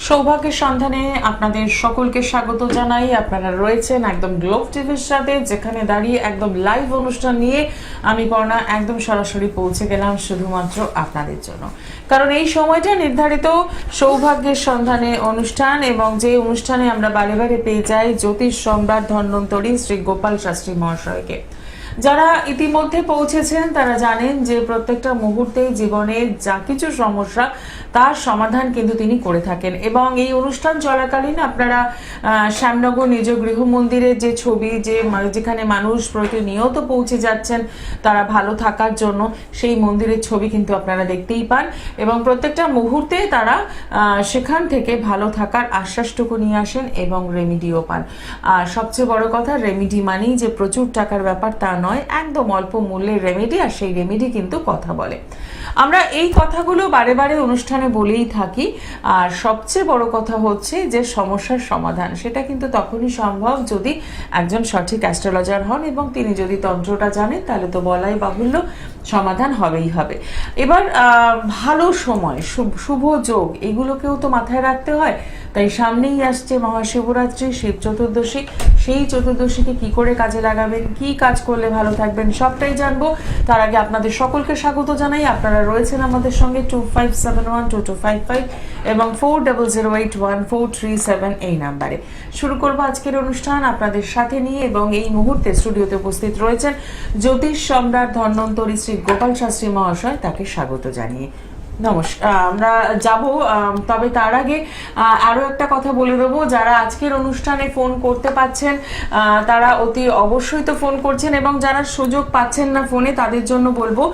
সৌভাগ্যের সন্ধানে আপনাদের সকলকে স্বাগত জানাই। আপনারা রয়েছেন একদম গ্লোব টিভির সাথে, যেখানে দাঁড়িয়ে একদম লাইভ অনুষ্ঠান নিয়ে আমি পর্ণা একদম সরাসরি পৌঁছে গেলাম শুধুমাত্র আপনাদের জন্য। কারণ এই সময়টা নির্ধারিত সৌভাগ্যের সন্ধানে অনুষ্ঠান, এবং যে অনুষ্ঠানে আমরা বারে বারে পেয়ে যাই জ্যোতিষ সম্রাট ধন্বন্তরী শ্রী গোপাল শাস্ত্রী মহাশয়কে। যারা ইতিমধ্যে পৌঁছেছেন তারা জানেন যে প্রত্যেকটা মুহূর্তে জীবনের যা কিছু সমস্যা তার সমাধান কিন্তু তিনি করে থাকেন। এবং এই অনুষ্ঠান চলাকালীন আপনারা শ্যামনগর নিজ গৃহ মন্দিরের যে ছবি, যেখানে মানুষ প্রতিনিয়ত পৌঁছে যাচ্ছেন তারা ভালো থাকার জন্য, সেই মন্দিরের ছবি কিন্তু আপনারা দেখতেই পান। এবং প্রত্যেকটা মুহূর্তে তারা সেখান থেকে ভালো থাকার আশ্বাসটুকু নিয়ে আসেন এবং রেমিডিও পান। আর সবচেয়ে বড় কথা, রেমিডি মানেই যে প্রচুর টাকার ব্যাপার তা নয়, একদম অল্প মূল্যের রেমেডি, আর সেই রেমেডি কিন্তু কথা বলে। আমরা এই কথাগুলো বারে বারে অনুষ্ঠানে বলেই থাকি। আর সবচেয়ে বড় কথা হচ্ছে যে সমস্যার সমাধান সেটা কিন্তু তখনই সম্ভব যদি একজন সঠিক অ্যাস্ট্রোলজার হন, এবং তিনি যদি তন্ত্রটা জানেন তাহলে তো বলাই বাহুল্য সমাধান হবেই হবে। এবার ভালো সময়, শুভ যোগ, এগুলোকেও তো মাথায় রাখতে হয়। তাই সামনেই আসছে মহাশিবরাত্রি, শিব চতুর্দশী। সেই চতুর্দশীকে কি করে কাজে লাগাবেন, কি কাজ করলে ভালো থাকবেন, সবটাই জানবো। তার আগে আপনাদের সকলকে স্বাগত জানাই। আপনারা রয়েছেন আমাদের সঙ্গে 25712255 এবং 40081437 এই নাম্বারে। শুরু করবো আজকের অনুষ্ঠান আপনাদের সাথে নিয়ে, এবং এই মুহূর্তে স্টুডিওতে উপস্থিত রয়েছেন জ্যোতিষ সম্রাট ধন্বন্তরী শ্রী গোপাল শাস্ত্রী মহাশয়, তাকে স্বাগত জানিয়ে নমস্কার আমরা যাব। তবে তার আগে আরো একটা কথা বলে দেবো, যারা আজকের অনুষ্ঠানে ফোন করতে পাচ্ছেন তারা অতি অবশ্যই তো ফোন করছেন, এবং যারা সুযোগ পাচ্ছেন না ফোনে তাদের জন্য বলবো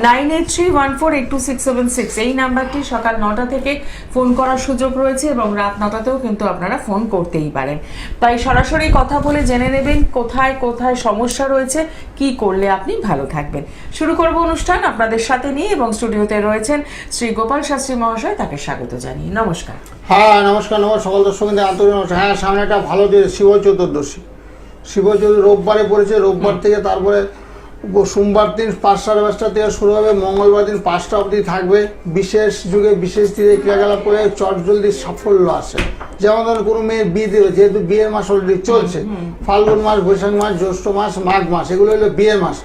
9831482676 এই নাম্বারটি সকাল 9টা থেকে ফোন করার সুযোগ রয়েছে, এবং রাত 9টাতেও কিন্তু আপনারা ফোন করতেই পারেন। তাই সরাসরি কথা বলে জেনে নেবেন কোথায় কোথায় সমস্যা রয়েছে, কি করলে আপনি ভালো থাকবেন। শুরু করব অনুষ্ঠান আপনাদের সাথে নিয়ে, এবং স্টুডিওতে রয়েছেন শ্রী গোপাল শাস্ত্রী মহাশয়, তাকে স্বাগত জানিয়ে নমস্কার। হ্যাঁ নমস্কার, সকল দর্শকদের আন্তরিক নমস্কার। হ্যাঁ, সামনে একটা ভালো দিন, শিব চতুর্দশী। শিব চতুর্দশী রোববারে পড়েছে, রোববার থেকে তারপরে সোমবার দিন 5:30 থেকে শুরু হবে, মঙ্গলবার দিন 5টা অবধি থাকবে। বিশেষ যুগে বিশেষ দিনে ক্রিয়াকলাপ করে চটজলদি সাফল্য আসে। যেমন ধরুন কোনো মেয়ের বিয়ে দিল, যেহেতু বিয়ের মাস অলরেডি চলছে, ফাল্গুন মাস, বৈশাখ মাস, জ্যৈষ্ঠ মাস, মাঘ মাস, এগুলো হলো বিয়ের মাস।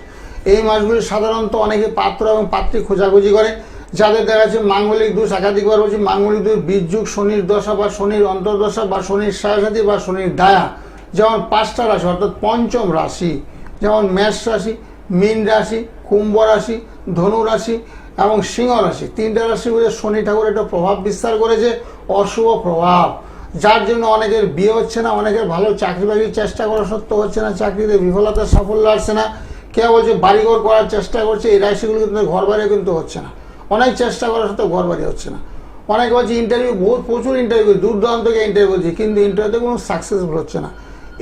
এই মাসগুলি সাধারণত অনেকে পাত্র এবং পাত্রী খোঁজাখুঁজি করে। যাদের দেখা যাচ্ছে মাঙ্গলিক দোষ, একাধিকবার বলছি মাঙ্গলিক দোষ, বীজযুগ, শনির দশা বা শনির অন্তর্দশা বা শনির সাড়ে বা শনির দায়া, যেমন 5টা রাশি অর্থাৎ পঞ্চম রাশি, যেমন মেষ রাশি, মীন রাশি, কুম্ভ রাশি, ধনু রাশি এবং সিংহ রাশি, 3টা রাশিগুলো শনি ঠাকুর একটা প্রভাব বিস্তার করেছে, অশুভ প্রভাব, যার জন্য অনেকের বিয়ে হচ্ছে না, অনেকের ভালো চাকরি বাকরির চেষ্টা করা সত্ত্বেও হচ্ছে না, চাকরিতে বিফলতার সাফল্য আসছে না। কেউ বলছে বাড়িঘর করার চেষ্টা করছে, এই রাশিগুলো কিন্তু ঘর বাড়ি কিন্তু হচ্ছে না, অনেক চেষ্টা করার সত্ত্বেও ঘর বাড়ি হচ্ছে না। অনেকে বলছে ইন্টারভিউ, প্রচুর ইন্টারভিউ, দূর দূরান্ত থেকে ইন্টারভিউ করছি, কিন্তু ইন্টারভিউতে কোনো সাকসেসফুল হচ্ছে না।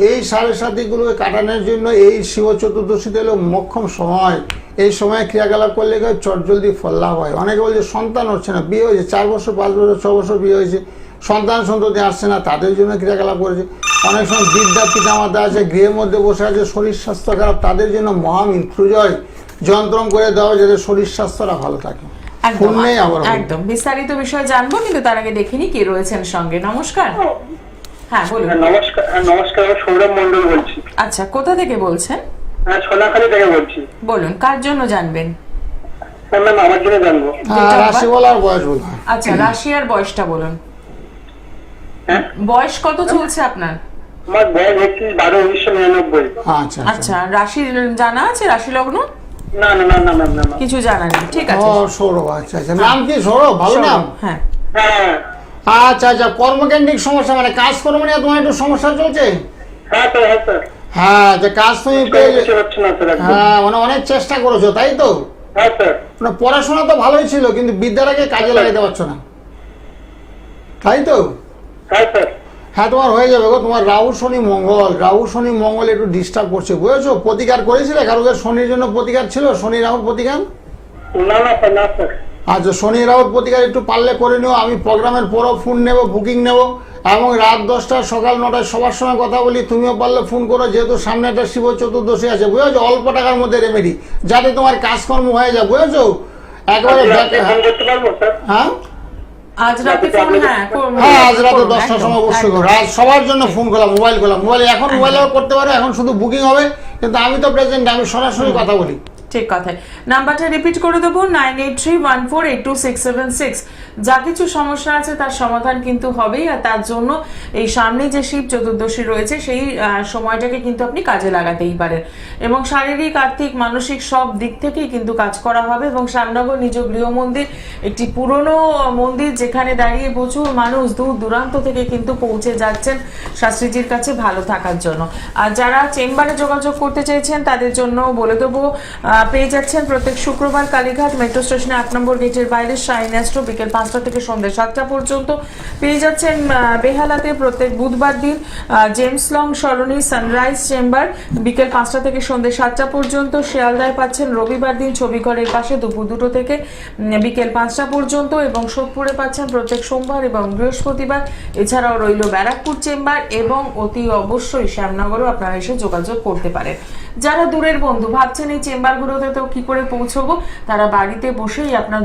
এই 7.5গুলোকে কাটানোর জন্য এই শিব চতুর্দশীতে হলো মোক্ষম সময়। এই সময়ে ক্রিয়াকলাপ করলে চটজলদি ফল লাভ হয়। অনেকে বলছে সন্তান হচ্ছে না, বিয়ে হয়েছে 4 বছর, 5 বছর, 6 বছর বিয়ে হয়েছে, সন্ততি আসছে না, তাদের জন্য ক্রিয়াকলাপ করেছে। অনেক সময় বৃদ্ধা পিতামাতা আছে, গৃহের মধ্যে বসে আছে, শরীর স্বাস্থ্য খারাপ, তাদের জন্য মহামৃত্যুঞ্জয় যন্ত্রম করে দেওয়া, যাতে শরীর স্বাস্থ্যটা ভালো থাকে। একদম বিস্তারিত বিষয় জানবো, কিন্তু তার আগে দেখিনি কে রয়েছেন সঙ্গে। নমস্কার। হ্যাঁ বলুন। নমস্কার। নমস্কার, আমি সৌরভ মন্ডল বলছি। আচ্ছা, কোথা থেকে বলছেন? হ্যাঁ, সোনাখালী থেকে বলছি। বলুন, কার জন্য জানবেন? ম্যাম আমার জন্য জানবো। রাশি বলার বয়স বলুন। আচ্ছা, রাশি আর বয়সটা বলুন। হ্যাঁ, বয়স কত চলছে আপনার? আমার বয়স 31/12/1999। আচ্ছা আচ্ছা, রাশি জানা আছে? রাশি লগ্ন না না না না ম্যাম, না কিছু জানা নেই, ঠিক আছে। ও সৌরভ, আচ্ছা আচ্ছা। নাম কি সৌরভ? ভালো নাম। হ্যাঁ হ্যাঁ। আচ্ছা আচ্ছা, কর্মকেন্দ্রিক সমস্যা, মানে কাজকর্ম নিয়ে তোমার একটু সমস্যা চলছে? হ্যাঁ স্যার, হ্যাঁ স্যার। হ্যাঁ, যে কাজ তুমি পেয়ে, কিছু হচ্ছে না স্যার একদম। হ্যাঁ মানে অনেক চেষ্টা করেছো তাই তো? হ্যাঁ স্যার। মানে পড়াশোনা তো ভালোই ছিল, কিন্তু বিদ্যাটাকে কাজে লাগাতে পারছো না, তাই তো? হ্যাঁ স্যার। হ্যাঁ, তোমার হয়ে যাবে গো। তোমার রাহু শনি মঙ্গল একটু ডিস্টার্ব করছে, বুঝেছো? প্রতিকার করেছিলে কারো? শনির জন্য প্রতিকার ছিল, শনি রাহুর প্রতিকার? না না স্যার, না স্যার। আচ্ছা, শনি রাহুর প্রতিকার একটু পারলে করে নিও। আমি প্রোগ্রামের পরও ফোন নেব, বুকিং নেব, এবং রাত 10টা সকাল 9টায় সবার সঙ্গে কথা বলি। তুমিও পারলে ফোন করো, যেহেতু সামনে একটা শিব চতুর্দশী আছে, বুঝেছো? অল্প টাকার মধ্যে রেমেডি, যাতে তোমার কাজকর্ম হয়ে যায়, বুঝেছো? একবারে ফোন করতে পারবো স্যার? হ্যাঁ আজ রাতে ফোন, হ্যাঁ হ্যাঁ আজ রাতে করুন, 10টার একদম, সময় অবশ্যই একদম। করো। আজ সবার জন্য ফোন করলাম, মোবাইল করলাম, মোবাইল এখন মোবাইলেও করতে পারো, এখন শুধু বুকিং হবে, কিন্তু আমি তো প্রেজেন্ট, আমি সরাসরি কথা বলি। ঠিক কথা। নাম্বারটা রিপিট করে দেবো, 9831482676। যা কিছু সমস্যা আছে তার সমাধান কিন্তু হবেই, আর তার জন্য এই সামনে যে শিব চতুর্দশী রয়েছে সেই সময়টাকে কিন্তু আপনি কাজে লাগাতেই পারেন, এবং শারীরিক, আর্থিক, মানসিক সব দিক থেকেই কিন্তু কাজ করা হবে। এবং শ্যামনগর নিজ গৃহ মন্দির একটি পুরনো মন্দির, যেখানে দাঁড়িয়ে প্রচুর মানুষ দূর দূরান্ত থেকে কিন্তু পৌঁছে যাচ্ছেন শাস্ত্রীজির কাছে ভালো থাকার জন্য। আর যারা চেম্বারে যোগাযোগ করতে চাইছেন তাদের জন্য বলে দেবো, পেয়ে যাচ্ছেন প্রত্যেক শুক্রবার কালীঘাট মেট্রো স্টেশনে 8 নম্বর গেটের বাইরে শাইন অ্যাস্ট্রো বিকেল 5টা থেকে সন্ধ্যে 7টা পর্যন্ত। পেয়ে যাচ্ছেন বেহালাতে প্রত্যেক বুধবার দিন জেমস লং সরণি সানরাইজ চেম্বার বিকেল 5টা থেকে সন্ধ্যে 7টা পর্যন্ত। শিয়ালদায় পাচ্ছেন রবিবার দিন ছবিঘরের পাশে দুপুর 2টো থেকে বিকেল 5টা পর্যন্ত, এবং সোদপুরে পাচ্ছেন প্রত্যেক সোমবার এবং বৃহস্পতিবার। এছাড়াও রইল ব্যারাকপুর চেম্বার, এবং অতি অবশ্যই শ্যামনগরও আপনারা এসে যোগাযোগ করতে পারেন। যারা দূরের বন্ধু ভাবছেন এই চেম্বারগুলোতে তো কি করে পৌঁছবো, তারা বাড়িতে বসেই আপনার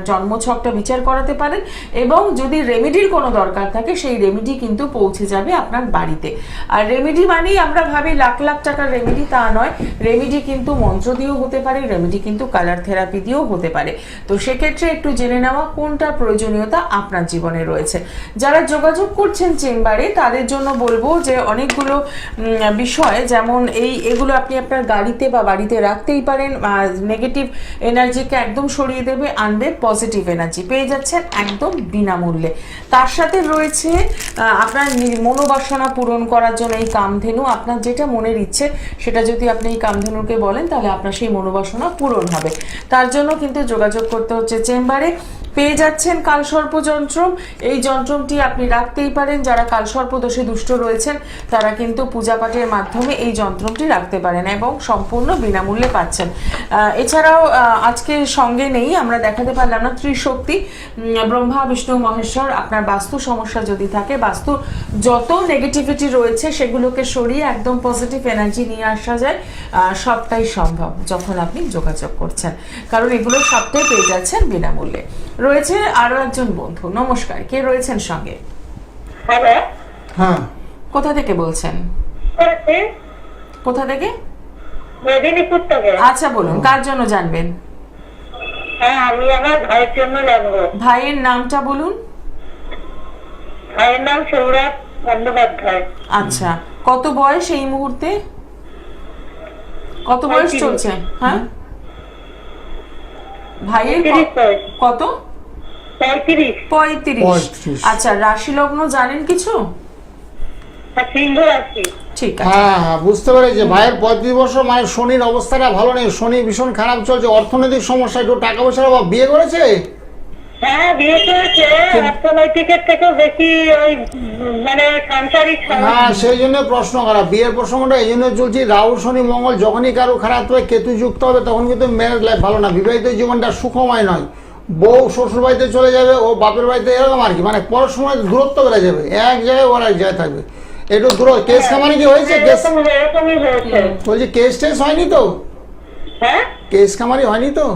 জন্মছকটা বিচার করাতে পারেন, এবং যদি রেমেডির কোনো দরকার থাকে সেই রেমেডি কিন্তু পৌঁছে যাবে আপনার বাড়িতে। আর রেমেডি মানেই আমরা ভাবি লাখ লাখ টাকার রেমেডি, তা নয়। রেমেডি কিন্তু মন্ত্র দিয়েও হতে পারে, রেমেডি কিন্তু কালার থেরাপি দিয়েও হতে পারে। তো সেক্ষেত্রে একটু জেনে নেওয়া কোনটা প্রয়োজনীয়তা আপনার জীবনে রয়েছে। যারা যোগাযোগ করছেন চেম্বারে তাদের জন্য বলবো যে অনেকগুলো বিষয়, যেমন এগুলো আপনি আপনার গাড়িতে বা বাড়িতে রাখতেই পারেন। নেগেটিভ এনার্জিকে একদম সরিয়ে দেবে, আনবে পজিটিভ এনার্জি। পেয়ে যাচ্ছেন একদম বিনামূল্যে। তার সাথে রয়েছে আপনার মনোবাসনা পূরণ করার জন্য এই কামধেনু। আপনার যেটা মনের ইচ্ছে সেটা যদি আপনি এই কামধেনুকে বলেন, তাহলে আপনার সেই মনোবাসনা পূরণ হবে। তার জন্য কিন্তু যোগাযোগ করতে হচ্ছে চেম্বারে। পেয়ে যাচ্ছেন কালসর্প যন্ত্রম। এই যন্ত্রমটি আপনি রাখতেই পারেন। যারা কালসর্প দোষে দুষ্ট রয়েছেন তারা কিন্তু পূজা পাঠের মাধ্যমে এই যন্ত্রমটি রাখতে পারেন, এবং সম্পূর্ণ বিনামূল্যে পাচ্ছেন। এছাড়াও আজকে সঙ্গে নেই, আমরা দেখাতে পারলাম না, ত্রিশক্তি ব্রহ্মা বিষ্ণু মহেশ্বর। আপনার বাস্তু সমস্যা যদি থাকে, বাস্তু যত নেগেটিভিটি রয়েছে সেগুলোকে সরিয়ে একদম পজিটিভ এনার্জি নিয়ে আসা যায়, সবটাই সম্ভব যখন আপনি যোগাযোগ করছেন, কারণ এগুলো সবটাই পেয়ে যাচ্ছেন বিনামূল্যে। রয়েছে আরো একজন বন্ধু। নমস্কার, কে রয়েছেন সঙ্গে? হ্যালো, হ্যাঁ কোথা থেকে বলছেন? কোথা থেকে? মেদিনীপুর থেকে। আচ্ছা বলুন, কার জন্য জানবেন? হ্যাঁ, আমি আমার ভাইয়ের জন্য জানবো। ভাইয়ের নামটা বলুন। ভাইয়ের নাম সৌরভ বন্দ্যোপাধ্যায়। আচ্ছা, কত বয়স এই মুহূর্তে? কত বয়স 35 চলছে? হ্যাঁ, ভাইয়ের 35 বয়স। কত? 35। 35। 35। আচ্ছা, রাশি লগ্ন জানেন কিছু? আর সিংহ রাশি। ঠিক আছে। হ্যাঁ হ্যাঁ বুঝতে পেরেছি। ভাইয়ের 35 বছর, মানে শনির অবস্থাটা ভালো নেই, শনি ভীষণ খারাপ চলছে, অর্থনৈতিক সমস্যা, একটু টাকা পয়সার অভাব। বিয়ে করেছে? হ্যাঁ, বিয়ে করেছে। অর্থনৈতিকের থেকেও বেশি ওই মানে সাংসারিক হ্যাঁ সেই জন্য প্রশ্ন করা। বিয়ের প্রসঙ্গটা এই জন্য চলছি, রাহু শনি মঙ্গল যখনই কারো খারাপ হবে, কেতু যুক্ত হবে, তখন কিন্তু ম্যারেজ লাইফ ভালো না, বিবাহিত জীবনটা সুখময় নয়। বউ শ্বশুর বাড়িতে চলে যাবে, ও বাপের বাড়িতে, এরকম আর কি, মানে পড়াশোনায় দূরত্ব বেড়ে যাবে, এক জায়গায় ওর এক জায়গায় থাকবে। একটু দূর। কেস কামানি কি হয়েছে? কেস এরকমই হয়েছে। বলছি কেস টেস হয়নি তো? হ্যাঁ, কেস কামারি হয়নি তো?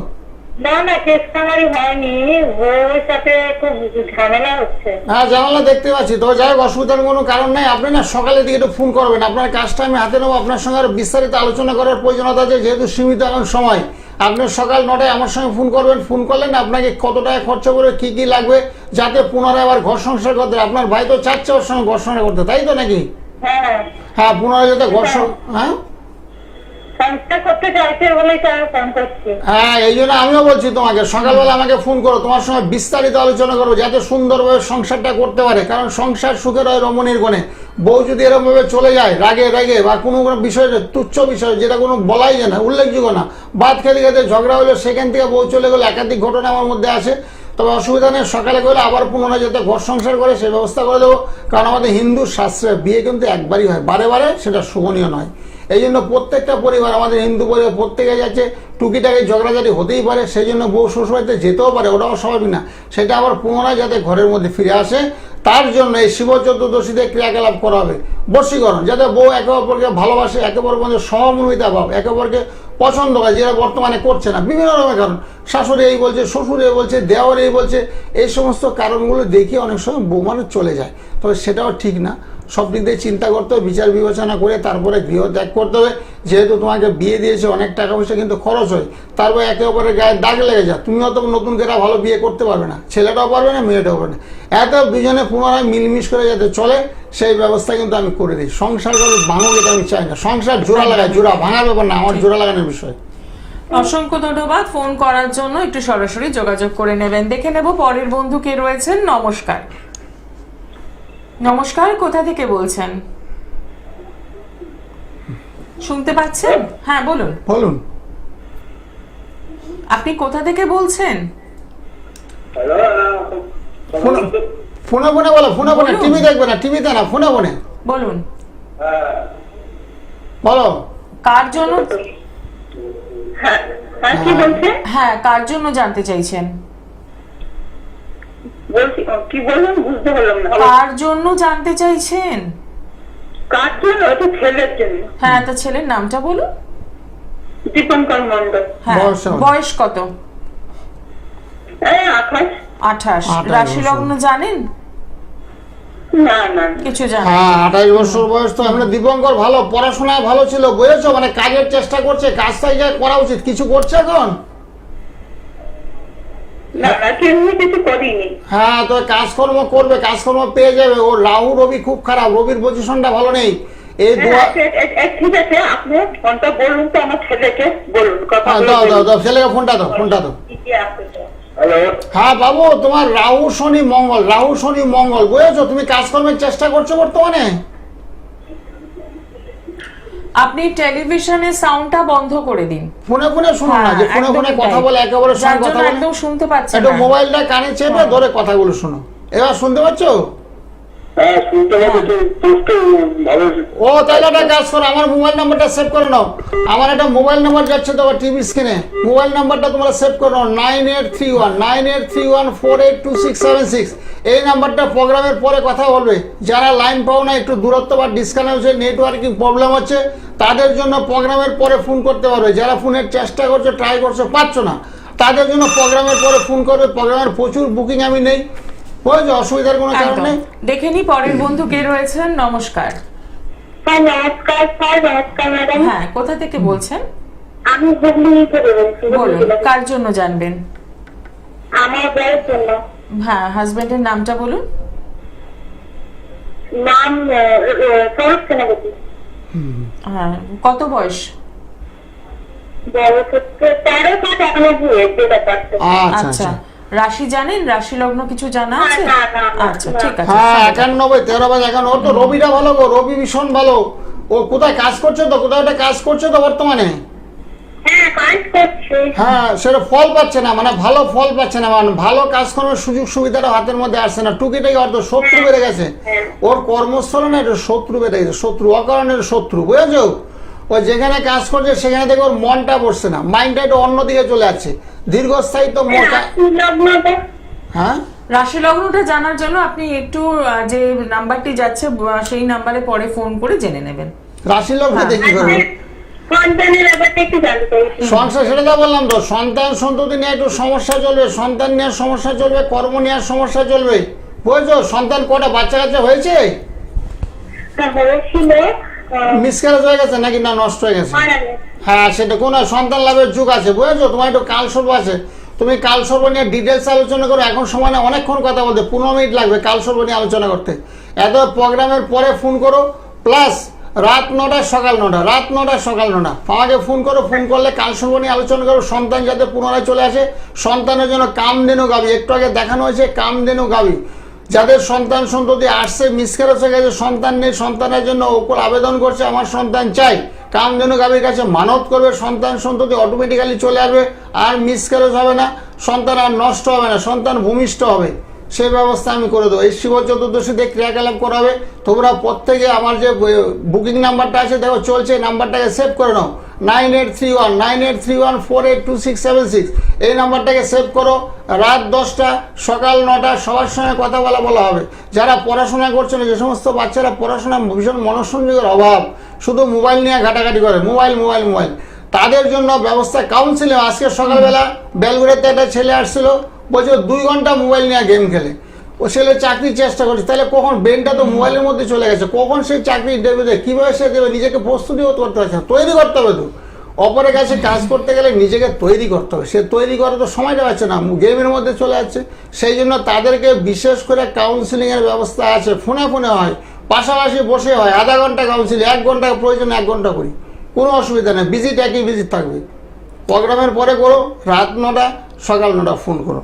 না না, কেস কামারি হয়নি, বউয়ের সাথে খুব ঝামেলা হচ্ছে। হ্যাঁ জানালা দেখতে পাচ্ছি তো। যাই হোক, অসুবিধার কোনো কারণ নেই। আপনি না সকালের দিকে একটু ফোন করবেন, আপনার কাজটা আমি হাতে নেবো। আপনার সঙ্গে আরো বিস্তারিত আলোচনা করার প্রয়োজনীয়তা আছে, যেহেতু সীমিত এখন সময়। আপনি সকাল 9টায় আমার সঙ্গে ফোন করবেন। ফোন করলেন আপনাকে কত টাকা খরচা করে কি কি লাগবে, যাতে পুনরায় আবার ঘর সংসার করতে। আপনার ভাই তো চাচ্ছে ওর সঙ্গে ঘর সংসার করতে, তাই তো নাকি? হ্যাঁ হ্যাঁ পুনরায় যাতে ঘর হ্যাঁ সংসার করতে চাইছে বলেই তো আমি ফোন করছি। হ্যাঁ এই জন্য আমিও বলছি তোমাকে, সকালবেলা আমাকে ফোন করো, তোমার সঙ্গে বিস্তারিত আলোচনা করবো, যাতে সুন্দরভাবে সংসারটা করতে পারে। কারণ সংসার সুখের হয় রমণীর কোণে। বউ যদি এরকম ভাবে চলে যায় রাগে রাগে, বা কোনো কোনো বিষয়, তুচ্ছ বিষয় যেটা কোনো বলাই যায় না, উল্লেখযোগ্য না, ভাত খেতে খেতে ঝগড়া হলো, সেখান থেকে বউ চলে গেলো, একাধিক ঘটনা আমার মধ্যে আসে। তবে অসুবিধা নেই, সকালে গেলে আবার পুনরায় যাতে ঘর সংসার করে সে ব্যবস্থা করে দেবো। কারণ আমাদের হিন্দু শাস্ত্রে বিয়ে কিন্তু একবারই হয়, বারে বারে সেটা শোভনীয় নয়। এই জন্য প্রত্যেকটা পরিবার, আমাদের হিন্দু পরিবার প্রত্যেকে যাচ্ছে, টুকিটাকি ঝগড়াঝাটি হতেই পারে, সেই জন্য বউ শ্বশুরবাড়িতে যেতেও পারে, ওটাও স্বাভাবিক না। সেটা আবার পুনরায় যাতে ঘরের মধ্যে ফিরে আসে, তার জন্য এই শিব চতুর্দশীতে ক্রিয়াকলাপ করা হবে। বশীকরণ, যাতে বউ একে অপরকে ভালোবাসে, একে অপরের মধ্যে সহমর্মিতা ভাব, একে অপরকে পছন্দ করে, যেটা বর্তমানে করছে না, বিভিন্ন রকমের কারণ। শাশুড়ি এই বলছে, শ্বশুর এই বলছে, দেওয়ার এই বলছে, এই সমস্ত কারণগুলো দেখিয়ে অনেক সময় বৌমানের চলে যায়। তবে সেটাও ঠিক না, সব দিক দিয়ে চিন্তা করতে হবে, বিচার বিবেচনা করে তারপরে গৃহ ত্যাগ করতে হবে। যেহেতু তোমাকে বিয়ে দিয়েছে, অনেক টাকা পয়সা কিন্তু খরচ হয়, তারপরে একে অপরের গায়ে দাগ লেগে যায়, তুমিও তো নতুন করে ভালো বিয়ে করতে পারবে না, ছেলেটাও পারবে না, মেয়েটাও পারবে না। এত দুজনে পুনরায় মিলমিশ করে যাতে চলে সেই ব্যবস্থা কিন্তু আমি করে দিই। সংসার করে ভাঙুক এটা আমি চাই না, সংসার জোড়া লাগায়, জোড়া ভাঙার ব্যাপার না, আমার জোড়া লাগানোর বিষয়। অসংখ্য ধন্যবাদ ফোন করার জন্য। একটু সরাসরি যোগাযোগ করে নেবেন। দেখে নেব পরের বন্ধু কে রয়েছেন। নমস্কার। নমস্কার, কোথা থেকে বলছেন? শুনতে পাচ্ছেন? হ্যাঁ বলুন। বলুন। আপনি কোথা থেকে বলছেন? ফোনে ফোনে ফোনে বলো, ফোনে ফোনে, বলুন। টিভি দেখবে না, টিভিতে না, ফোনে ফোনে বলুন। বলো। কার জন্য? হ্যাঁ হ্যাঁ, কি বলছেন? হ্যাঁ, কার জন্য জানতে চাইছেন? বলছি, কি বললেন বুঝতে পারলাম না। কার জন্য জানতে চাইছেন? কার জন্য? ওটা ছেলের জন্য। হ্যাঁ, তা ছেলের নামটা বলুন। দীপঙ্কর মন্ডল। হ্যাঁ, বয়স কত? বয়স কত? 28। 28। 28 রাশি লগ্ন জানেন? না না। কিছু জানেন? হ্যাঁ, 28 বছর বয়স তো। আমরা দীপঙ্কর ভালো, পড়াশোনায় ভালো ছিল, বুঝেছো, মানে কাজের চেষ্টা করছে, কাজটাই যা করা উচিত। কিছু করছে এখন? না না, এমনি কিছু করিনি। হ্যাঁ, তো কাজকর্ম করবে, কাজকর্ম পেয়ে যাবে। ও রাহু রবি খুব খারাপ, রবির পজিশনটা ভালো নেই। এই ঠিক আছে, আপনি ফোনটা বলুন তো আমার ছেলেকে, বলুন কথা দাও দাও দাও, ছেলেকে ফোনটা দাও, ফোনটা দাও। হ্যালো। হ্যাঁ বাবু, তোমার রাহু শনি মঙ্গল, রাহু শনি মঙ্গল, বুঝেছো, তুমি কাজকর্মের চেষ্টা করছো বর্তমানে? আপনি টেলিভিশনের সাউন্ডটা বন্ধ করে দিন। ফোনে ফোনে শোনো না, যে ফোনে ফোনে কথা বলে একেবারে যার সঙ্গে কথা জন্য বলে একদম শুনতে পাচ্ছেন একটু না। মোবাইলটা কানে চেপে ধরে কথাগুলো শোনো। এবার শুনতে পাচ্ছ? হ্যাঁ, শুনতে পাচ্ছি, বুঝতে ভালো। ও তাহলে একটা কাজ করো, আমার মোবাইল নাম্বারটা সেভ করে নাও। আমার একটা মোবাইল নাম্বার যাচ্ছে তো টিভি স্ক্রিনে, মোবাইল নাম্বারটা তোমরা সেভ করে নাও, 9831 এই নাম্বারটা প্রোগ্রামের পরে কথা বলবে। যারা লাইন পাও না, একটু দূরত্ব বা ডিসকানেকশন নেটওয়ার্কিং প্রবলেম হচ্ছে, তাদের জন্য প্রোগ্রামের পরে ফোন করতে পারবে। যারা ফোনের চেষ্টা করছো, ট্রাই করছো, পাচ্ছ না, তাদের জন্য প্রোগ্রামের পরে ফোন করবে। প্রোগ্রামের প্রচুর বুকিং আমি নেই, বুঝেছো, অসুবিধার কোনো কারণ একদম। নেই। দেখে নি পরের বন্ধু কে রয়েছেন। নমস্কার। হ্যাঁ নমস্কার স্যার। নমস্কার ম্যাডাম। হ্যাঁ, কোথা থেকে বলছেন? আমি হুগলি থেকে বলছি। বলুন, কার জন্য জানবেন? আমার বউয়ের জন্য। হ্যাঁ, হাজবেন্ডের নামটা বলুন। নাম সৌরভ সেনাপতি। হ্যাঁ, কত বয়স? বয়স হচ্ছে 13/91 ডেট অফ বার্থ। আচ্ছা আচ্ছা, আচ্ছা। রাশি জানেন? রাশি লগ্ন কিছু জানা না, আছে? না, না, না, আচ্ছা, না। ঠিক আছে। হ্যাঁ, 91 13/51। ওর তো রবিটা ভালো গো, রবি ভীষণ ভালো। ও কোথায় কাজ করছে তো, কোথাও একটা কাজ করছে তো বর্তমানে। হ্যাঁ, কাজ করছি। হ্যাঁ, সেটা ফল পাচ্ছে না, মানে ভালো ফল পাচ্ছে না, মানে ভালো কাজ করার সুযোগ সুবিধাটা হাতের মধ্যে আসছে না। টুকিটাকি অর্থ শত্রু বেড়ে গেছে ওর কর্মস্থলে, না এটা শত্রু বেড়ে গেছে, শত্রু অকারণের শত্রু, বুঝেছো। ও যেখানে কাজ করছে সেখানে দেখো ওর মনটা বসছে না, মাইন্ডটা একটু অন্যদিকে চলে যাচ্ছে, দীর্ঘস্থায়ী তো মোটা। লগ্নটা। হ্যাঁ, রাশি লগ্নটা জানার জন্য আপনি একটু যে নাম্বারটি যাচ্ছে সেই নাম্বারে পরে ফোন করে জেনে নেবেন। রাশি লগ্নে দেখি করবো। সন্তানের ব্যাপারটা একটু জানতে চাইছি। সংসার, সেটা তো বললাম তো, সন্তান সন্ততি নিয়ে একটু সমস্যা চলবে, সন্তান নেওয়ার সমস্যা চলবে, কর্ম নেওয়ার সমস্যা চলবে, বুঝেছো। সন্তান কটা বাচ্চা কাচ্চা হয়েছে? হ্যাঁ, হয়েছিল। মিসক্যারেজ হয়ে গেছে নাকি না নষ্ট হয়ে গেছে? মারা গেছে। হ্যাঁ, সেটা কোনো সন্তান লাভের যুগ আছে, বুঝেছো। তোমার একটু কালসর্প আছে, তুমি কালসর্প নিয়ে ডিটেলস আলোচনা করো। এখন সময় না, অনেকক্ষণ কথা বলতে, 15 মিনিট লাগবে কালসর্প নিয়ে আলোচনা করতে। এত প্রোগ্রামের পরে ফোন করো, প্লাস রাত 9টা সকাল 9টা, রাত 9টা সকাল 9টা আমাকে ফোন করো। ফোন করলে কালসর্প নিয়ে আলোচনা করো। সন্তান যাতে পুনরায় চলে আসে, সন্তানের জন্য কামধেনু গাভী, একটু আগে দেখানো হয়েছে কামধেনু গাভী। যাদের সন্তান সন্ততি আসছে, মিসক্যারেজ হয়ে গেছে, সন্তান নেই, সন্তানের জন্য ওপর আবেদন করছে, আমার সন্তান চাই, কামধেনু গাভীর কাছে মানত করবে, সন্তান সন্ততি অটোমেটিক্যালি চলে আসবে, আর মিসক্যারেজ হবে না, সন্তান আর নষ্ট হবে না, সন্তান ভূমিষ্ঠ হবে, সেই ব্যবস্থা আমি করে দেবো। এই শিব চতুর্দশীতে ক্রিয়াকলাপ করা হবে। তোমরা প্রত্যেকে আমার যে বুকিং নাম্বারটা আছে দেখো চলছে, এই নাম্বারটাকে সেভ করে নাও, 9831 এই নাম্বারটাকে সেভ করো। রাত 10টা সকাল 9টা সবার সঙ্গে কথা বলা হবে। যারা পড়াশোনা করছে না, যে সমস্ত বাচ্চারা পড়াশোনা ভীষণ মনোসংযোগের অভাব, শুধু মোবাইল নিয়ে ঘাটাঘাটি করে, মোবাইল মোবাইল মোবাইল, তাদের জন্য ব্যবস্থা কাউন্সিলিং। আজকে সকালবেলা বেলগুড়াতে একটা ছেলে আসছিল, বলছে 2 ঘন্টা মোবাইল নিয়ে গেম খেলে, ও ছেলে চাকরির চেষ্টা করছে। তাহলে কখন ব্রেনটা তো মোবাইলের মধ্যে চলে গেছে, কখন সেই চাকরি দেবে, কীভাবে সে দেবে, নিজেকে প্রস্তুতিও করতে পারছে না, তৈরি করতে হবে তো। অপরের কাছে কাজ করতে গেলে নিজেকে তৈরি করতে হবে, সে তৈরি করার তো সময়টা পাচ্ছে না, গেমের মধ্যে চলে যাচ্ছে। সেই জন্য তাদেরকে বিশেষ করে কাউন্সিলিংয়ের ব্যবস্থা আছে, ফোনে ফোনে হয়, পাশাপাশি বসে হয়, আধা ঘন্টা কাউন্সিলিং, 1 ঘন্টা প্রয়োজন 1 ঘন্টা করি, কোনো অসুবিধা নেই। ভিজিট একই ভিজিট থাকবে, প্রোগ্রামের পরে করো, রাত 9টা সকাল 9টা ফোন করো।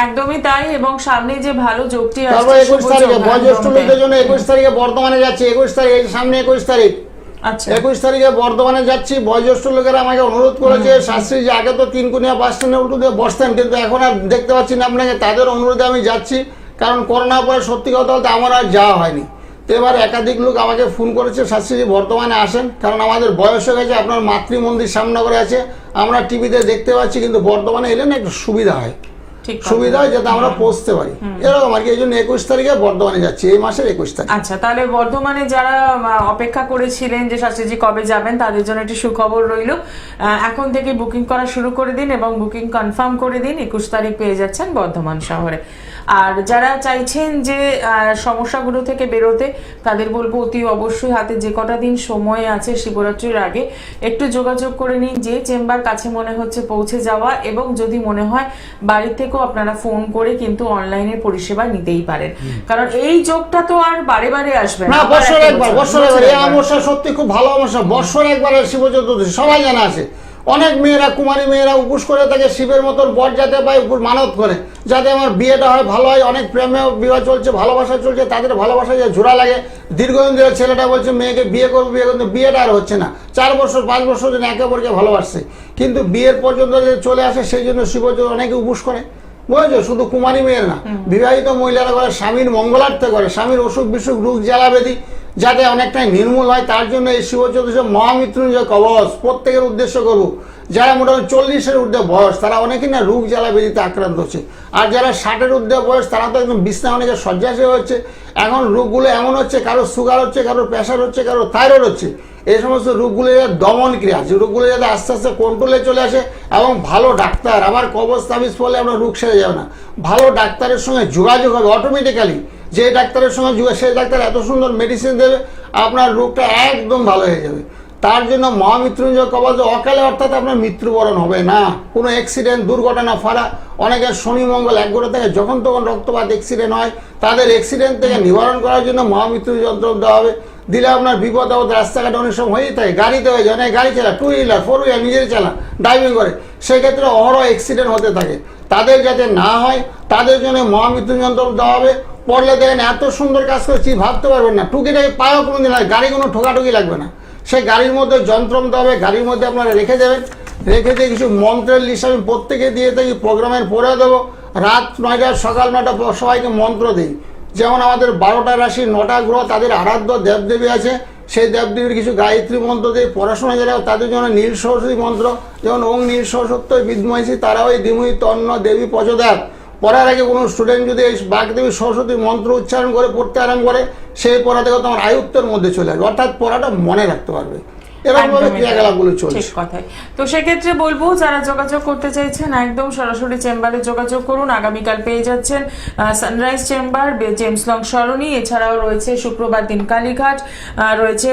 একদমই তাই। এবং সামনে যে ভালো যোগটি তারপর আসছে 21 তারিখে বয়োজ্যেষ্ঠ লোকদের জন্য 21 তারিখে বর্ধমানে যাচ্ছি। 21 তারিখ, এই সামনে 21 তারিখ, আচ্ছা 21 তারিখে বর্ধমানে যাচ্ছি। বয়োজ্যেষ্ঠ লোকেরা আমাকে অনুরোধ করেছে, শাস্ত্রী যে আগে তো 3 কোনিয়া বাস স্ট্যান্ডে উল্টো দিয়ে বসতেন, কিন্তু এখন আর দেখতে পাচ্ছি না আপনাকে, তাদের অনুরোধে আমি যাচ্ছি। কারণ করোনার পরে সত্যি কথা বলতে আমার আর যাওয়া হয়নি। তো এবার একাধিক লোক আমাকে ফোন করেছে, শাস্ত্রীজি বর্ধমানে আসেন, কারণ আমাদের বয়স হয়ে গেছে, আপনার মাতৃ মন্দির সামনে করে আছে, আমরা টিভিতে দেখতে পাচ্ছি, কিন্তু বর্ধমানে এলে না একটু সুবিধা হয়, ঠিক কথা। সুবিধা হয় যাতে আমরা পৌঁছতে পারি, এরকম আর কি। এই জন্য 21 তারিখে বর্ধমানে যাচ্ছি, এই মাসের 21 তারিখ। আচ্ছা, তাহলে বর্ধমানে যারা অপেক্ষা করেছিলেন যে শাস্ত্রীজি কবে যাবেন, তাদের জন্য একটি সুখবর রইল। এখন থেকে বুকিং করা শুরু করে দিন এবং বুকিং কনফার্ম করে দিন। 21 তারিখ পেয়ে যাচ্ছেন বর্ধমান শহরে। আর যারা চাইছেন যে সমস্যাগুলো থেকে বেরোতে, তাদের বলবো অতি অবশ্যই হাতে যে কটা দিন সময় আছে শিবরাত্রির আগে একটু যোগাযোগ করে নিন, যে চেম্বার কাছে মনে হচ্ছে পৌঁছে যাওয়া, এবং যদি মনে হয় বাড়ি থেকেও আপনারা ফোন করে কিন্তু অনলাইনে পরিষেবা নিতেই পারেন। কারণ এই যোগটা তো আর বারে বারে আসবে না, বছর একবার, এই অমাবস্যা সত্যি খুব ভালো অমাবস্যা, বছর একবার শিব চতুর্দশী, সবাই জানা আছে। অনেক মেয়েরা, কুমারী মেয়েরা উপোস করে থাকে, শিবের মতন বর যাতে পায়, মানত করে যাতে আমার বিয়েটা হয়, ভালো হয়। অনেক প্রেমে বিবাহ চলছে, ভালোবাসা চলছে, তাদের ভালোবাসা যে জোড়া লাগে। দীর্ঘদিন ধরে ছেলেটা বলছে মেয়েকে বিয়ে করবো, বিয়েটা আর হচ্ছে না। 4 বছর 5 বছর দিন একে অপরকে ভালোবাসছে, কিন্তু বিয়ের পর্যন্ত যে চলে আসে, সেই জন্য শিব অনেকে উপোস করে, বুঝেছো? শুধু কুমারী মেয়ের না, বিবাহিত মহিলারা করে, স্বামীর মঙ্গলার্থে করে, স্বামীর অসুখ বিসুখ রোগ জ্বালা ব্যাধি যাতে অনেকটাই নির্মূল হয়, তার জন্য এই শিব চতুর্দশী মহামৃত্যুঞ্জয় কবচ প্রত্যেকের উদ্দেশ্য করবো। যারা মোটামুটি 40-এর ঊর্ধ্বে বয়স, তারা অনেকেই না রোগ জ্বালা ব্যাধিতে আক্রান্ত হচ্ছে। আর যারা 60-এর ঊর্ধ্বে বয়স, তারা তো একদম বিছনা, অনেকে শয্যাশায়ী হচ্ছে। এখন রোগগুলো এমন হচ্ছে, কারো সুগার হচ্ছে, কারো প্রেশার হচ্ছে, কারো থাইরয়েড হচ্ছে। এই সমস্ত রোগগুলোর দমন ক্রিয়া, যে রোগগুলো যাতে আস্তে আস্তে কন্ট্রোলে চলে আসে, এবং ভালো ডাক্তার, আবার কবচ তাবিজ পড়লে আমরা রোগ সেরে যাবে না, ভালো ডাক্তারের সঙ্গে যোগাযোগ হবে অটোমেটিক্যালি। যে ডাক্তারের সঙ্গে সেই ডাক্তার এত সুন্দর মেডিসিন দেবে, আপনার রোগটা একদম ভালো হয়ে যাবে। তার জন্য মহামৃত্যুঞ্জয় কবচ অকালে, অর্থাৎ আপনার মৃত্যুবরণ হবে না, কোনো অ্যাক্সিডেন্ট, দুর্ঘটনা ফাড়া। অনেকের শনি মঙ্গল এক গোড়া থেকে যখন তখন রক্তপাত অ্যাক্সিডেন্ট হয়, তাদের অ্যাক্সিডেন্ট থেকে নিবারণ করার জন্য মহামৃত্যুঞ্জয় যন্ত্র দেওয়া হবে। দিলে আপনার বিপদ আপদ রাস্তাঘাটে অনেক সময় হয়েই থাকে, গাড়িতে হয়ে যায়, অনেক গাড়ি চালা, 2 হুইলার 4 হুইলার নিজেই চালা, ড্রাইভিং করে, সেক্ষেত্রে অহরহ অ্যাক্সিডেন্ট হতে থাকে। তাদের যাতে না হয়, তাদের জন্য মহামৃত্যুঞ্জয় যন্ত্র দেওয়া হবে। পড়লে দেখেন এত সুন্দর কাজ করছি, ভাবতে পারবেন না। টুকিটাকি পায়ও কোনো দিন, গাড়ি কোনো ঠোকাঠুকি লাগবে না। সে গাড়ির মধ্যে যন্ত্র হবে, গাড়ির মধ্যে আপনারা রেখে দেবেন, রেখে দিয়ে কিছু মন্ত্রের লিস্ট আমি প্রত্যেকে দিয়ে থাকি, প্রোগ্রামের পরে দেবো। রাত 9টা সকাল 9টা সবাইকে মন্ত্র দিই। যেমন আমাদের 12টা রাশি 9টা গ্রহ, তাদের আরাধ্য দেবদেবী আছে, সেই দেবদেবীর কিছু গায়ত্রী মন্ত্র দিই। পড়াশোনা যারা তাদের জন্য নীল সরস্বতী মন্ত্র, যেমন ওং নীল সরস্বতী বিদ্মহিষী তারা ওই ধীমহি তন্ন দেবী প্রচোদয়াৎ। পড়ার আগে কোনো স্টুডেন্ট যদি এই বাগদেবী সরস্বতী মন্ত্র উচ্চারণ করে পড়তে আরম্ভ করে, সেই পড়া থেকে তোমার আয়ত্তের মধ্যে চলে আসবে, অর্থাৎ পড়াটা মনে রাখতে পারবে। এরকমভাবে ক্রিয়াকলাপগুলো চলছে। ঠিক কথাই। তো সেক্ষেত্রে বলবো, যারা যোগাযোগ করতে চাইছেন একদম সরাসরি চেম্বারে যোগাযোগ করুন। আগামীকাল পেয়ে যাচ্ছেন সানরাইজ চেম্বার, জেমস লং সরণি। এছাড়াও রয়েছে শুক্রবার দিন কালীঘাট, রয়েছে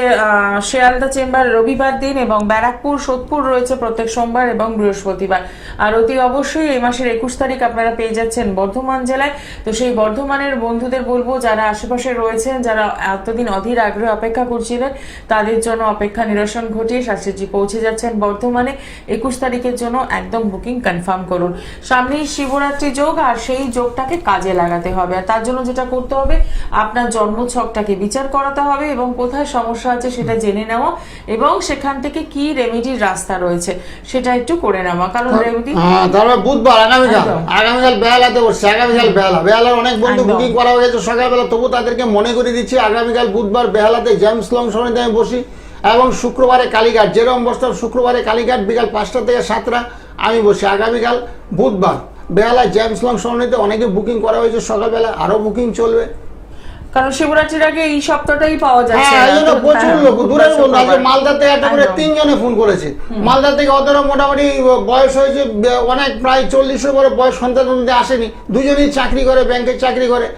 শিয়ালদা চেম্বার রবিবার দিন, এবং ব্যারাকপুর সোদপুর রয়েছে প্রত্যেক সোমবার এবং বৃহস্পতিবার। আর অতি অবশ্যই এই মাসের 21 তারিখ আপনারা পেয়ে যাচ্ছেন বর্ধমান জেলায়। তো সেই বর্ধমানের বন্ধুদের বলবো, যারা আশেপাশে রয়েছেন, যারা এতদিন অধীর আগ্রহে অপেক্ষা করছিলেন, তাদের জন্য অপেক্ষা নিরসন ঘটিয়ে শাস্ত্রীজি পৌঁছে যাচ্ছেন বর্ধমানে। 21 তারিখের জন্য একদম বুকিং কনফার্ম করুন। সামনেই শিবরাত্রি যোগ, আর সেই যোগটাকে কাজে লাগাতে হবে। আর তার জন্য যেটা করতে হবে, আপনার জন্মছকটাকে বিচার করাতে হবে, এবং কোথায় সমস্যা আছে সেটা জেনে নেওয়া, এবং সেখান থেকে কি রেমেডির রাস্তা রয়েছে সেটা একটু করে নেওয়া। কারণ রেমেডি তারপর বুধবার আগামীকাল বেহালাতে বসছে। আগামীকাল বেহালার অনেক বন্ধু বুকিং করা হয়ে গেছে সকালবেলা, তবু তাদেরকে মনে করে দিচ্ছি, আগামীকাল বুধবার বেহালাতে জেমস লং সরণিতে আমি বসি, এবং শুক্রবারে কালীঘাট, যেরকম বসতাম শুক্রবারে কালীঘাট বিকাল 5টা থেকে 7টা আমি বসি। আগামীকাল বুধবার বেহালা জেমস লং সরণিতে অনেকে বুকিং করা হয়েছে সকালবেলা, আরও বুকিং চলবে। কারণ শিবরাত্রির আগে এই সপ্তাহটাই পাওয়া যাচ্ছে হ্যাঁ, না। এই জন্য তো, প্রচুর হ্যাঁ, লোক দূরের বন্ধু আজকে শুক্রবার। মালদা থেকে একটা করে একদম। 3 জনে ফোন করেছে। মালদা থেকে ওদেরও মোটামুটি বয়স হয়েছে অনেক, প্রায় 40-এর পরে বয়স, সন্তান সন্ততি আসেনি, দুজনেই চাকরি করে, ব্যাংকে চাকরি করে।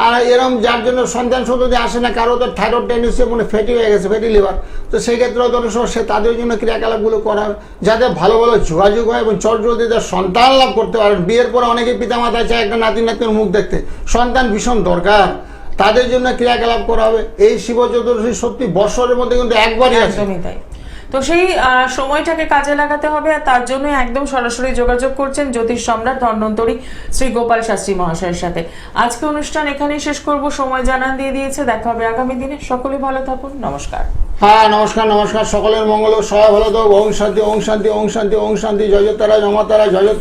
আর এরকম যার জন্য সন্তান সন্ততি আসে না, কারো তো থাইরয়েড টেন্ডেন্সি মানে ফ্যাটি হয়ে গেছে, ফ্যাটি লিভার, তো সেই ক্ষেত্রে অনেক সময় সে তাদের জন্য ক্রিয়াকলাপগুলো করা হবে যাতে ভালো ভালো যোগাযোগ হয় এবং চটজলদি তার সন্তান লাভ করতে পারেন। বিয়ের পরে অনেকেই পিতামাতা চায় একটা নাতি নাতনির মুখ দেখতে, সন্তান ভীষণ দরকার, তাদের জন্য ক্রিয়াকলাপ করা হবে। এই শিব চতুর্দশী সত্যি বছরের মধ্যে কিন্তু একবারই আছে। একদমই তাই। তো সেই সময়টাকে কাজে লাগাতে হবে, আর তার জন্য একদম সরাসরি যোগাযোগ করছেন জ্যোতিষ সম্রাট ধন্বন্তরী শ্রী গোপাল শাস্ত্রী মহাশয়ের সাথে। আজকে অনুষ্ঠান এখানেই শেষ করব, সময় জানান দিয়ে দিয়েছে, দেখা হবে আগামী দিনে। সকলে ভালো থাকুন, নমস্কার। হ্যাঁ, নমস্কার নমস্কার, সকলের মঙ্গল, সবাই ভালো থাকুক। ওং শান্তি, ওং শান্তি, ওং শান্তি, ওং শান্তি। জয় জয় তারা, জমা তারা, জয় জয়।